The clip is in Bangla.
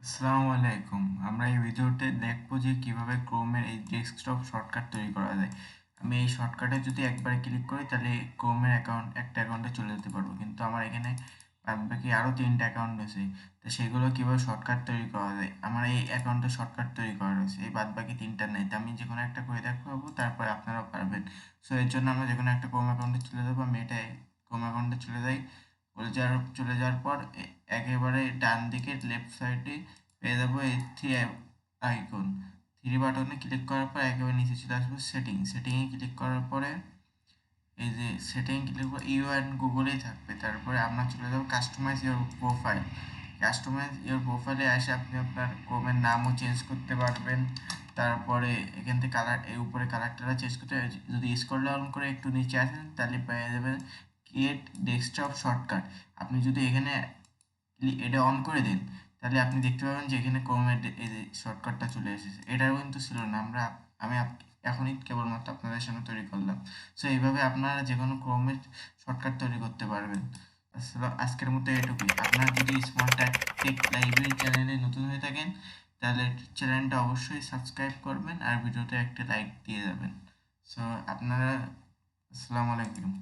আসসালামু আলাইকুম। আমরা এই ভিডিওতে দেখবো যে কিভাবে ক্রোমের এই ডেস্কটপ শর্টকাট তৈরি করা যায়। আমি এই শর্টকাটে যদি একবার ক্লিক করি তাহলে ক্রোমের একটা অ্যাকাউন্টে চলে যেতে পারবো, কিন্তু আমার এখানে বাদবাকি আরও 3টা অ্যাকাউন্ট রয়েছে। তো সেগুলো কিভাবে শর্টকাট তৈরি করা যায়, আমার এই অ্যাকাউন্টে শর্টকাট তৈরি করা রয়েছে, এই বাদবাকি 3টা নেই। তো আমি যে কোনো একটা করে দেখাবো, তারপরে আপনারাও পারবেন। সো এর জন্য আমরা যে কোনো একটা ক্রোম অ্যাকাউন্টে চলে যাবো। আমি এটাই ক্রোম অ্যাকাউন্টে চলে যাওয়ার পর একেবারে ডান দিকে লেফট সাইডে পেয়ে যাবো এই আইকন। থ্রি বাটনে ক্লিক করার পর একেবারে নিচে চলে আসবো সেটিংয়ে ক্লিক করার পরে এই যে সেটিং ক্লিক করে ইউ অ্যান্ড গুগলেই থাকবে। তারপরে আমরা চলে যাবো কাস্টমাইজ ইওর প্রোফাইলে এসে আপনি আপনার ক্রোমের নামও চেঞ্জ করতে পারবেন। তারপরে এখান থেকে এই উপরে কালারটা চেঞ্জ করতে, যদি স্ক্রল ডাউন করে একটু নিচে আসেন তাহলে পেয়ে যাবেন ক্রিয়েট ডেস্কটপ শর্টকাট। আপনি যদি এখানে এটা অন করে দিন তাহলে আপনি দেখতে পাবেন যে এখানে ক্রোমের এই যে শর্টকাটটা চলে এসেছে। এটাও কিন্তু ছিল না, আমি এখনই কেবলমাত্র আপনাদের সামনে তৈরি করলাম। সো এইভাবে আপনারা যে কোনো ক্রোমের শর্টকাট তৈরি করতে পারবেন। আসলে আজকের মতো এটুকুই। আপনারা যদি স্মল টেক লাইব্রেরি চ্যানেলে নতুন হয়ে থাকেন তাহলে চ্যানেলটা অবশ্যই সাবস্ক্রাইব করবেন আর ভিডিওতে একটা লাইক দিয়ে যাবেন। সো আপনারা, আসসালামু আলাইকুম।